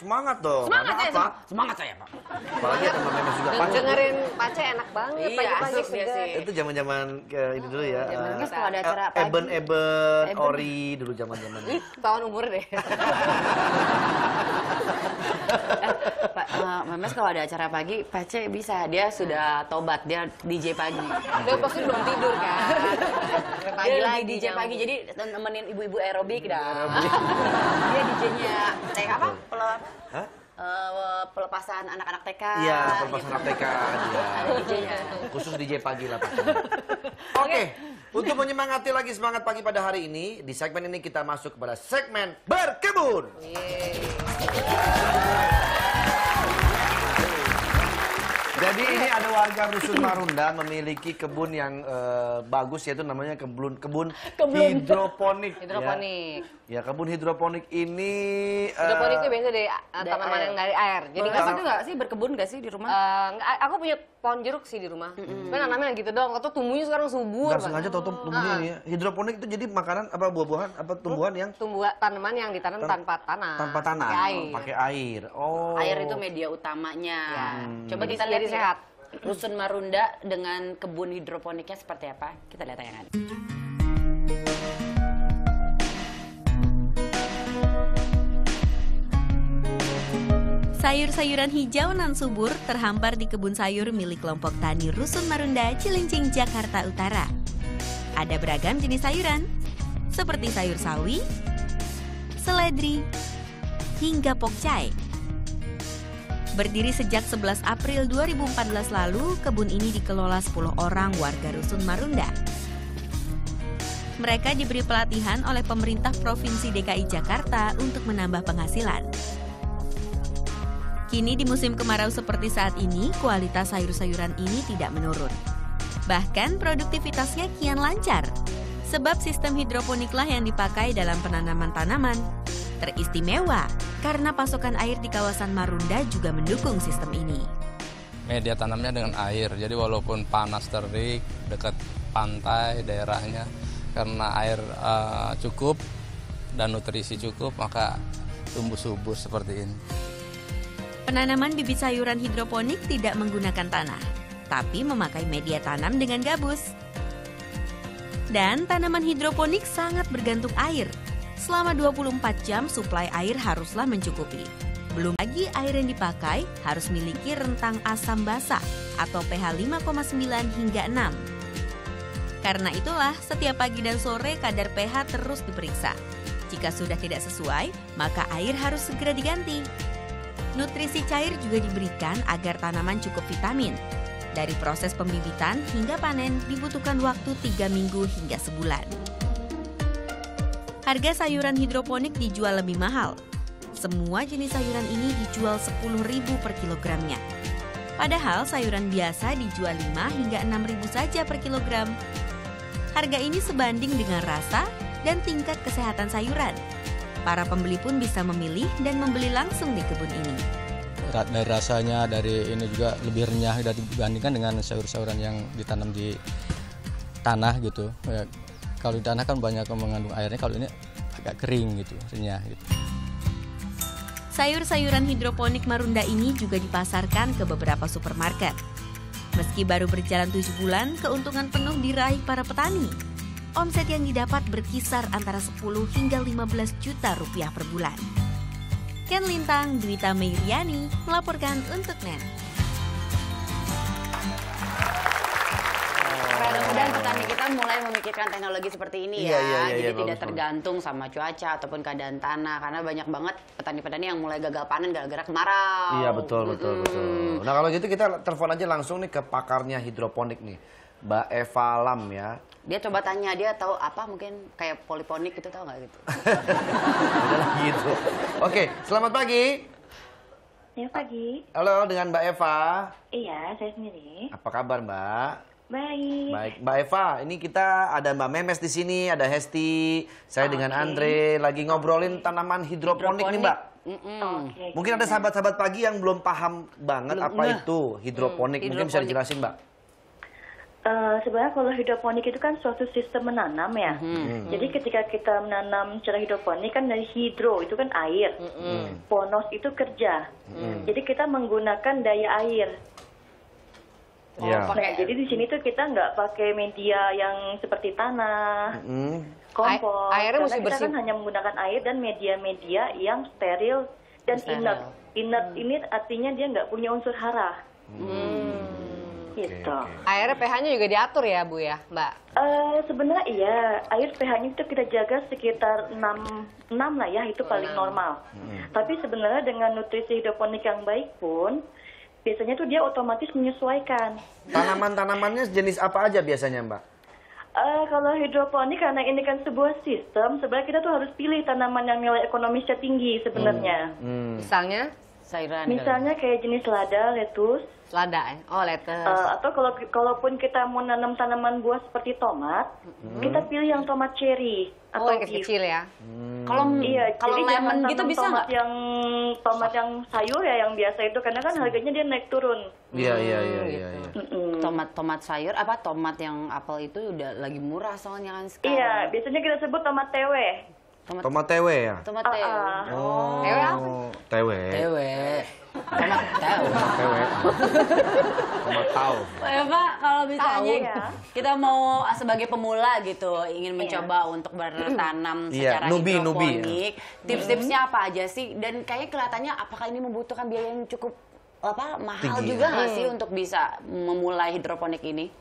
semangat dong. Semangat saya, apa? Semangat saya, Pak. Apalagi ada Mbak Memes juga. Dengerin Pace enak banget. Iya, Pagi-pagi asik dia segar. sih. Itu zaman-zaman ini dulu ya. Memes kalau ada acara pagi. Eben, Ori dulu zaman-zaman. Ih, tahun umur deh. Pak, Memes kalau ada acara pagi, Pace bisa. Dia sudah tobat, dia DJ pagi. Dia pasti belum tidur kan. Pagi Dia lagi DJ jam. pagi, jadi nemenin ibu-ibu aerobik dah. Dia DJ-nya apa? Hah? Pelepasan anak-anak TK. Iya, pelepasan APK. Ada DJ-nya. Khusus DJ pagi lah pastinya. Oke, untuk menyemangati lagi semangat pagi pada hari ini, di segmen ini kita masuk kepada segmen berkebun. Jadi ini ada warga Rusun Marunda memiliki kebun yang bagus, yaitu namanya kebun hidroponik. Hidroponik. Ya, kebun hidroponik ini Hidroponik itu biasa dari tanaman yang dari air. Jadi Jadi itu nggak sih berkebun nggak sih di rumah? aku punya pohon jeruk sih di rumah. Tapi nanamnya gitu doang. Atau tumbuhnya sekarang subur. nggak sengaja tahu tumbuhnya ini ya. Hidroponik itu jadi makanan apa buah-buahan apa tumbuhan yang Tanaman yang ditanam tanpa tanah. tanpa tanah, Pakai air. pakai air. Oh. Air itu media utamanya. Coba kita Jadi lihat ya, sehat. Rusun Marunda dengan kebun hidroponiknya seperti apa? Kita lihat tayangan. Sayur-sayuran hijau nan subur terhampar di kebun sayur milik kelompok tani Rusun Marunda, Cilincing, Jakarta Utara. Ada beragam jenis sayuran, seperti sayur sawi, seledri, hingga pokcai. Berdiri sejak 11 April 2014 lalu, kebun ini dikelola 10 orang warga Rusun Marunda. Mereka diberi pelatihan oleh pemerintah Provinsi DKI Jakarta untuk menambah penghasilan. Kini di musim kemarau seperti saat ini, kualitas sayur-sayuran ini tidak menurun. Bahkan produktivitasnya kian lancar, sebab sistem hidroponiklah yang dipakai dalam penanaman tanaman. Teristimewa karena pasokan air di kawasan Marunda juga mendukung sistem ini. Media tanamnya dengan air, jadi walaupun panas terik, dekat pantai daerahnya, karena air cukup dan nutrisi cukup, maka tumbuh subur seperti ini. Penanaman bibit sayuran hidroponik tidak menggunakan tanah, tapi memakai media tanam dengan gabus. Dan tanaman hidroponik sangat bergantung air. Selama 24 jam suplai air haruslah mencukupi. Belum lagi air yang dipakai harus memiliki rentang asam basa atau pH 5,9 hingga 6. Karena itulah setiap pagi dan sore kadar pH terus diperiksa. Jika sudah tidak sesuai, maka air harus segera diganti. Nutrisi cair juga diberikan agar tanaman cukup vitamin. Dari proses pembibitan hingga panen dibutuhkan waktu 3 minggu hingga sebulan. Harga sayuran hidroponik dijual lebih mahal. Semua jenis sayuran ini dijual 10.000 per kilogramnya. Padahal sayuran biasa dijual 5 hingga 6.000 saja per kilogram. Harga ini sebanding dengan rasa dan tingkat kesehatan sayuran. Para pembeli pun bisa memilih dan membeli langsung di kebun ini. Dari rasanya, dari ini juga lebih renyah dibandingkan dengan sayur-sayuran yang ditanam di tanah gitu. Ya, kalau di tanah kan banyak mengandung airnya, kalau ini agak kering gitu, renyah gitu. Sayur-sayuran hidroponik Marunda ini juga dipasarkan ke beberapa supermarket. Meski baru berjalan 7 bulan, keuntungan penuh diraih para petani. Omset yang didapat berkisar antara 10 hingga 15 juta rupiah per bulan. Ken Lintang, Dwita Meiriani melaporkan untuk NET. Mudah-mudahan petani kita mulai memikirkan teknologi seperti ini ya. Jadi tidak bagus, tergantung sama cuaca ataupun keadaan tanah. Karena banyak banget petani-petani yang mulai gagal panen gara-gara kemarau. Iya, betul. Nah, kalau gitu kita telepon aja langsung nih ke pakarnya hidroponik nih, Mbak Eva Lam ya. Dia coba tanya, dia tahu apa mungkin kayak poliponik gitu, tahu nggak gitu? Udah gitu. Oke, selamat pagi. Ya, pagi. Halo, dengan Mbak Eva. Iya, saya sendiri. Apa kabar, Mbak? Baik. Baik, Mbak Eva, ini kita ada Mbak Memes di sini, ada Hesti, saya dengan Andre lagi ngobrolin tanaman hidroponik nih, Mbak. Mungkin ada sahabat-sahabat pagi yang belum paham banget apa itu hidroponik. Mungkin bisa dijelasin, Mbak? Sebenarnya kalau hidroponik itu kan suatu sistem menanam ya. Jadi ketika kita menanam secara hidroponik kan dari hidro itu kan air, ponos itu kerja. Jadi kita menggunakan daya air. Iya. Nah, jadi di sini tuh kita nggak pakai media yang seperti tanah, kompos. Airnya Karena mesti kita bersih. kan hanya menggunakan air dan media-media yang steril dan inert. Inert ini artinya dia nggak punya unsur hara. Gitu. Airnya pH-nya juga diatur ya, Bu ya, Mbak? Sebenarnya iya, air pH-nya itu kita jaga sekitar 6 lah ya, itu paling normal. Tapi sebenarnya dengan nutrisi hidroponik yang baik pun, biasanya tuh dia otomatis menyesuaikan. Tanaman-tanamannya jenis apa aja biasanya, Mbak? Kalau hidroponik karena ini kan sebuah sistem, sebenarnya kita tuh harus pilih tanaman yang nilai ekonomisnya tinggi sebenarnya. Misalnya? Sayuran. Misalnya kayak jenis lada, lettuce, Selada, oh lettuce. atau kalaupun kita mau nanam tanaman buah seperti tomat, kita pilih yang tomat cherry Oh, atau yang kecil ya? Kalau Iya, kalau jadi jangan lemon gitu tanam bisa tomat nggak? tomat yang sayur ya yang biasa itu karena kan harganya dia naik turun. Iya. Tomat sayur apa tomat yang apel itu udah lagi murah soalnya kan sekarang. Iya, biasanya kita sebut tomat tewe. Tomat tewe ya? Tomat tewe. Oh, Tewe apa? Tewe. Tewe. Tomat tewe. Tewe. Tomat tahu. Pak, kalau misalnya Tahu ya. kita mau sebagai pemula gitu ingin mencoba untuk bertanam Iya, secara nubi. hidroponik, tips-tipsnya apa aja sih? Dan kayaknya kelihatannya apakah ini membutuhkan biaya yang cukup mahal Tinggi, juga nggak sih untuk bisa memulai hidroponik ini?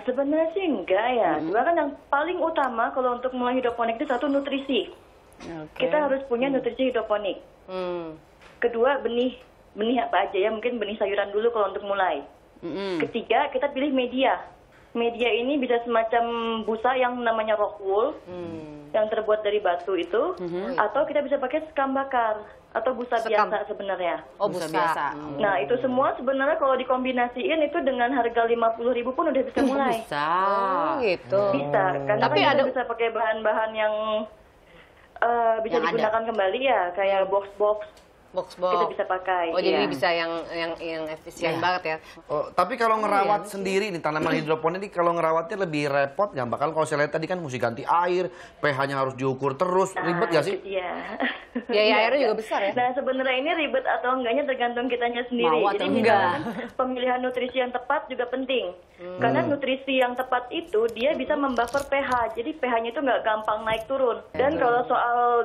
Sebenarnya sih enggak ya. Sebenarnya kan yang paling utama kalau untuk mulai hidroponik itu satu nutrisi. Kita harus punya nutrisi hidroponik. Kedua benih apa aja ya, mungkin benih sayuran dulu kalau untuk mulai. Ketiga kita pilih media. Media ini bisa semacam busa yang namanya rock wool, yang terbuat dari batu itu, atau kita bisa pakai sekam bakar atau busa biasa sebenarnya. Oh, Busa busa. biasa. Nah itu semua sebenarnya kalau dikombinasiin itu dengan harga 50.000 pun udah bisa mulai. Bisa. Oh, gitu. Bisa, karena Tapi kan ada kita bisa pakai bahan-bahan yang bisa Yang digunakan kembali ya, kayak box-box box-box. kita bisa pakai. Oh, jadi iya. bisa yang efisien banget ya. Oh, tapi kalau ngerawat sendiri nih tanaman hidroponik ini kalau ngerawatnya lebih repot nggak? Bakal kalau saya lihat tadi kan mesti ganti air, pH-nya harus diukur terus, ribet nggak sih? Iya. Biaya airnya juga besar ya? Nah sebenarnya ini ribet atau enggaknya tergantung kitanya sendiri. Mau atau Jadi enggak. misalkan pemilihan nutrisi yang tepat juga penting. Karena nutrisi yang tepat itu dia bisa membuffer pH. Jadi pH-nya itu nggak gampang naik turun. Dan kalau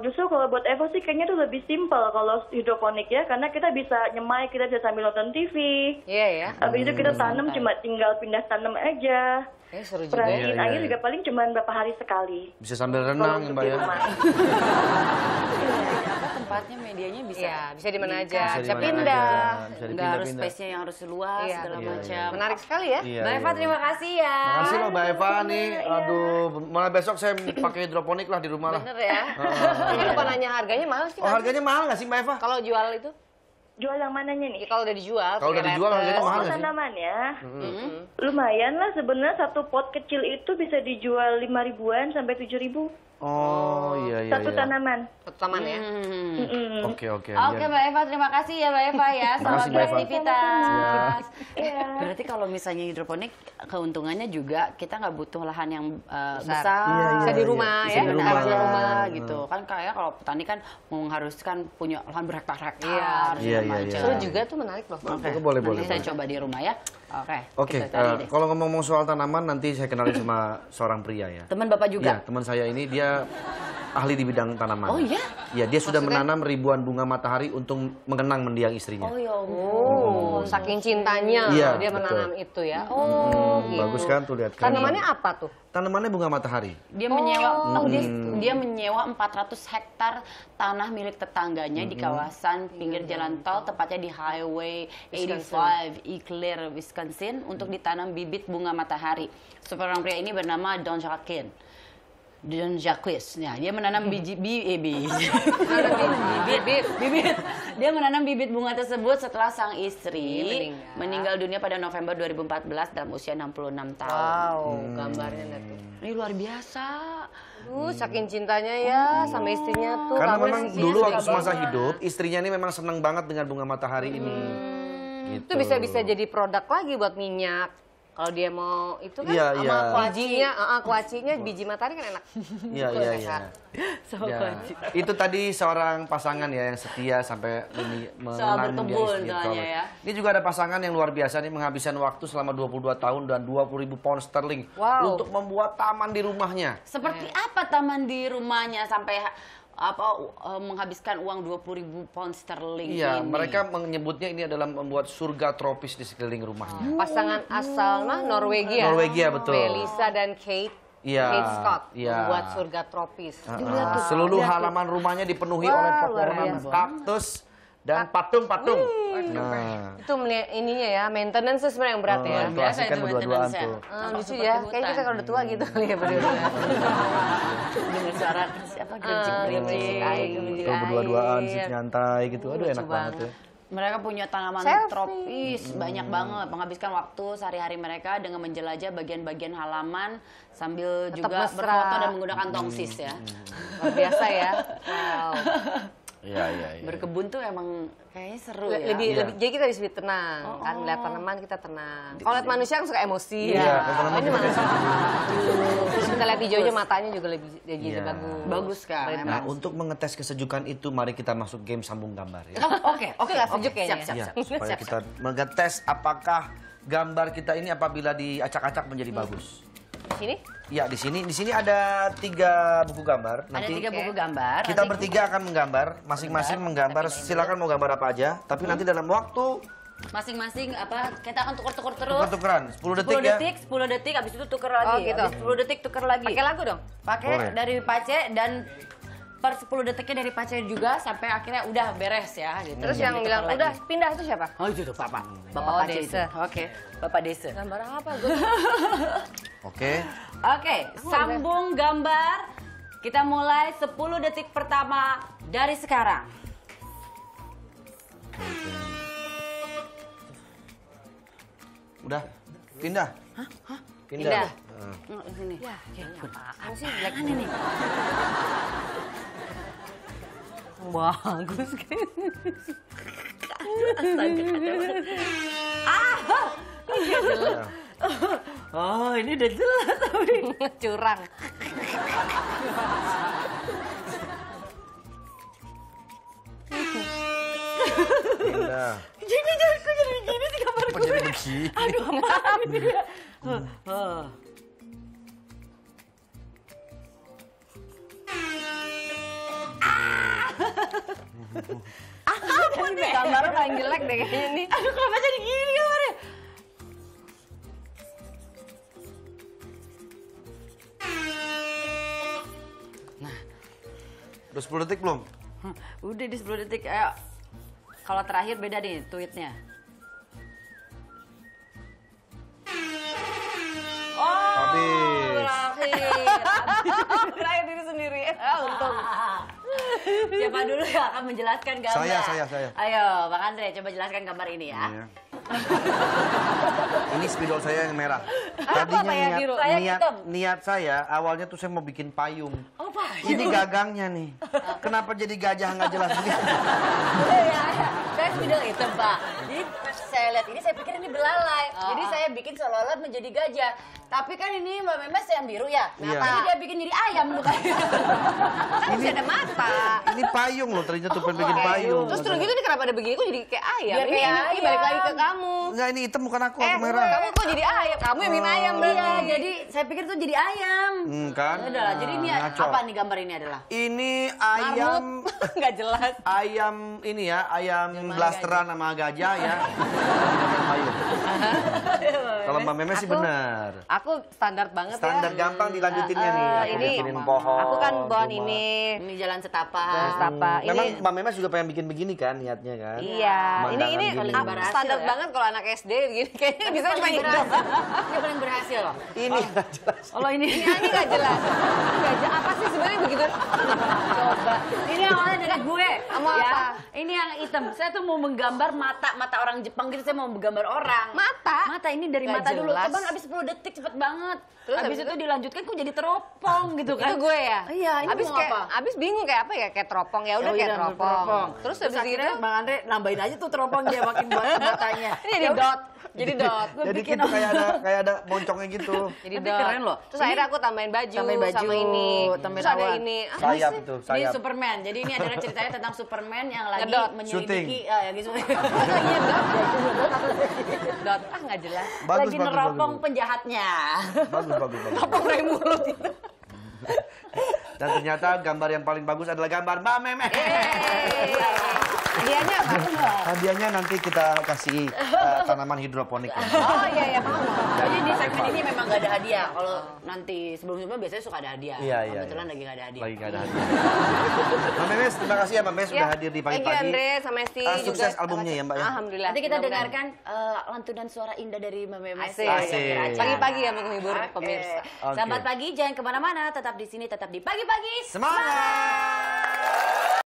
justru kalau buat Evo sih kayaknya itu lebih simpel kalau hidroponik ya. Karena kita bisa nyemai, kita bisa sambil nonton TV. Iya ya. Habis itu kita tanam cuma tinggal pindah tanam aja. Seru juga ya. Perhatiin air juga paling cuma berapa hari sekali. Bisa sambil Kalau renang, untuk Mbak di ya. rumah. Tempatnya medianya bisa. Iya, bisa di mana aja. Bisa di Bisa mana pindah. aja. Bisa Nggak harus dipindah-pindah. space-nya yang harus luas Iya, segala iya, macam. Menarik sekali ya. Iya, Mbak Eva iya. terima kasih ya. Makasih loh Mbak Eva nih. Aduh, mulai besok saya pakai hidroponik lah di rumah lah. Bener ya. Ini lupa nanya harganya mahal sih. Oh, harganya mahal nggak sih Mbak Eva? Kalau jual itu? Jual yang mananya nih? Ya, kalau udah dijual. Kalau udah pakai dijual harganya lettuce. mahal nggak sih? Tanaman ya. Lumayan lah sebenarnya satu pot kecil itu bisa dijual 5.000-an sampai 7.000 Oh, iya. satu tanaman. Satu taman ya. Oke. Oke Mbak Eva, terima kasih ya Mbak Eva ya. Selamat Makasih, Mbak Eva. beraktivitas. Iya. Berarti kalau misalnya hidroponik keuntungannya juga kita nggak butuh lahan yang besar. Iya, Bisa di rumah Bisa ya. di Di rumah. rumah gitu kan kayak kalau petani kan mengharuskan punya lahan berhektar-hektar Iya. segala Iya, iya, macam. iya. Seru juga tuh menarik loh. Oke, Boleh. nanti saya coba di rumah ya. Oke. Oke, kita cari deh. kalau ngomong soal tanaman nanti saya kenalin sama seorang pria ya. Teman Bapak juga. Iya, teman saya ini dia ahli di bidang tanaman. Oh iya? Iya, dia sudah menanam ribuan bunga matahari untuk mengenang mendiang istrinya. Oh ya Oh, saking cintanya Iya, dia betul. menanam itu ya. Oh, gitu. Bagus kan tuh lihat kan. Tanamannya apa tuh? Tanamannya bunga matahari. Dia menyewa dia menyewa 400 hektar tanah milik tetangganya di kawasan pinggir jalan tol tepatnya di Highway 85 Eau Claire, Wisconsin untuk ditanam bibit bunga matahari. Seorang pria ini bernama Don Jacques. Nah, dia menanam bibit. Dia menanam bibit bunga tersebut setelah sang istri meninggal dunia pada November 2014 dalam usia 66 tahun. Wow, gambarnya lihat tuh. Ini luar biasa. Saking cintanya ya sama istrinya tuh. Karena kamu memang istrinya dulu suka waktu semasa banget. hidup istrinya ini memang senang banget dengan bunga matahari ini. Gitu. Itu bisa jadi produk lagi buat minyak. Kalau dia mau itu kan Iya, sama iya. kuacinya, kuacinya biji matahari kan enak. Iya, iya, iya. Ya, itu tadi seorang pasangan ya yang setia sampai menanam berkebun jadi soalnya hidroponik. ya. Ini juga ada pasangan yang luar biasa nih menghabiskan waktu selama 22 tahun dan 20.000 pound sterling Wow. untuk membuat taman di rumahnya. Seperti apa taman di rumahnya sampai menghabiskan uang 20.000 pound sterling Iya, ini? mereka menyebutnya ini adalah membuat surga tropis di sekeliling rumahnya. Pasangan asal Norwegia. Norwegia, betul. Melissa dan Kate. Iya, Kate Scott iya. membuat surga tropis. Seluruh halaman rumahnya dipenuhi oleh pepohonan kaktus dan patung-patung. Nah, Itu ininya ya, maintenance sebenarnya yang berat ya. itu asik kan itu berdua-duaan maintenance-nya. tuh. Lucu ya, kayak kita kalau udah tua gitu kali ya berdua. Dengan suara siapa Gerijik air, gerijik Tuh berdua-duaan air. sip nyantai gitu. Aduh enak Lucu banget ya. Mereka punya tanaman Selfie. tropis banyak banget, menghabiskan waktu sehari-hari mereka dengan menjelajah bagian-bagian halaman sambil Tetap juga mesra. berfoto dan menggunakan tongsis ya. Luar biasa ya. Wow. Iya, iya, iya. Berkebun tuh emang kayaknya seru ya. Lebih, Iya. jadi kita bisa lebih tenang kan, lihat tanaman kita tenang. Kalau lihat manusia kan suka emosi. Iya, Oh, tanaman ini kita manusia. Terus kita lihat hijaunya matanya juga lebih jadi Iya. bagus. Bagus kan. Nah, untuk mengetes kesejukan itu, mari kita masuk game sambung gambar ya. Oke, Itu nggak sejuk kayaknya. siap, Iya, siap. supaya kita mengetes apakah gambar kita ini apabila diacak-acak menjadi bagus. Di sini? Ya, di sini ada 3 buku gambar. Ada 3 buku gambar. Kita nanti bertiga akan menggambar, masing-masing menggambar. Silakan mau gambar apa aja, tapi nanti dalam waktu masing-masing kita akan tuker-tuker terus. tuker-tukeran 10 detik 10 ya. detik, 10 detik, habis itu tuker lagi. Oh, gitu. Habis 10 detik tuker lagi. Pakai lagu dong? Pakai Boleh. dari Pace dan per 10 detiknya dari Pace juga sampai akhirnya udah beres ya gitu. Terus yang Jangan bilang ditukar udah lagi. pindah itu siapa? Oh itu tuh Bapak Oh, Pace itu. Desa. Oke, Bapak Desa. Gambar apa? Gue Oke. Oke, sambung gambar. Kita mulai 10 detik pertama dari sekarang. Udah, pindah. Pindah. Oh, sini. Ya, apaan sih jelek Ini nih. bagus kan? Astaga, Oh, ini udah jelas tapi. Curang. Pindah. Jadi kok jadi gini sih gambar Kok jadi begini? Aduh, apaan ini ya? Apa nih? Gambarnya paling jelek deh kayaknya nih. Aduh, kenapa jadi gini gambarnya? Udah 10 detik belum? Udah di 10 detik. Ayo. Kalau terakhir beda nih tweetnya. Habis. Terakhir diri sendiri. Untung. Siapa dulu yang akan menjelaskan gambar? Saya. Ayo, Bang Andre, coba jelaskan gambar ini ya. Iya. Ini spidol saya yang merah. Apa Tadinya ya, biru? Saya niat saya awalnya tuh saya mau bikin payung. Oh, Pak. Ini gagangnya nih. Kenapa jadi gajah nggak jelas begini? Iya. Saya spidol hitam, Pak. Jadi saya lihat ini, saya pikir ini belalai. Jadi saya bikin seolah-olah menjadi gajah. Tapi kan ini Mbak Memes yang biru ya. Iya. Jadi dia bikin jadi ayam mukanya. Ini ada mata. Ini payung loh, ternyata tuh pengen bikin payung. Terus terus gitu nih kenapa ada begini? Kok jadi kayak ayam? Biar kayak Ini ayam. balik lagi ke kamu. Enggak, ini hitam bukan aku merah. Kamu kok jadi ayam? Kamu yang bikin ayam berarti. Iya, jadi saya pikir tuh jadi ayam. Kan? Ya udah lah, jadi ini Ngaco. apa nih gambar ini adalah? Ini ayam Nggak jelas. ayam ini ya, ayam blasteran sama gajah ya. Payung. Kalau Mbak Memes sih benar. Aku standar banget Standar ya. gampang dilanjutinnya nih. Aku ini bikinin pohon. Aku kan pohon rumah. ini. Ini jalan setapak. Apa? Memang Ini Mbak Memes juga pengen bikin begini kan niatnya kan? iya. Pemandangan Ini gini. standar ya. banget kalau anak SD begini. Kayaknya bisa cuma paling gitu. berhasil. Dia paling berhasil loh. Ini nggak jelas. Oh ini. Ini nggak jelas. Nggak jelas. Apa sih sebenarnya begitu? Coba. Ini awalnya dari gue. Mau ya. apa? Ini yang hitam. Saya tuh mau menggambar mata orang Jepang gitu. Saya mau menggambar orang. Mata? Mata ini dari Nggak mata dulu. jelas. Coba habis 10 detik cepet cepet banget. Terus habis itu dilanjutkan kok jadi teropong gitu kan. Itu gue ya? Iya, ini abis mau kayak, apa? abis bingung kayak apa ya, kayak teropong. Ya udah kayak teropong. Terus habis akhirnya gitu, Bang Andre nambahin aja tuh teropong dia makin buat matanya. ini jadi dot. Jadi dot. Jadi gitu kayak ada moncongnya gitu. Jadi Tapi dot. keren loh. Terus akhirnya aku tambahin baju, sama ini. tambahin Terus ada awan. ini. Sayap itu, Ini sayap. Superman. Jadi ini adalah ceritanya tentang Superman yang lagi Ngedot. menyelidiki yang gitu. Iya dot. Dot. Ah nggak jelas. Bagus, Lagi bagus, neropong bagus. penjahatnya. Bagus, bagus, bagus. Neropong dari mulut itu. Dan ternyata gambar yang paling bagus adalah gambar Mbak Memes. Hadiahnya apa? Hadiahnya nanti kita kasih tanaman hidroponik. Oh iya, mau. Jadi di segmen ini memang gak ada hadiah. Kalau nanti sebelum-sebelumnya biasanya suka ada hadiah. Iya, iya, Kebetulan iya. lagi gak ada hadiah. Lagi nggak ada hadiah. Mbak Memes, terima kasih ya Mbak Memes sudah hadir di Thank you pagi-pagi. Andre sama Esti juga. Sukses albumnya ya Mbak ya. Alhamdulillah. Nanti kita Mudah-mudahan. dengarkan lantunan suara indah dari Mbak Memes. Asik. Asik. Pagi-pagi ya menghibur pemirsa. Oke. Sahabat pagi, jangan kemana-mana. Tetap di sini, tetap di pagi-pagi. Semangat!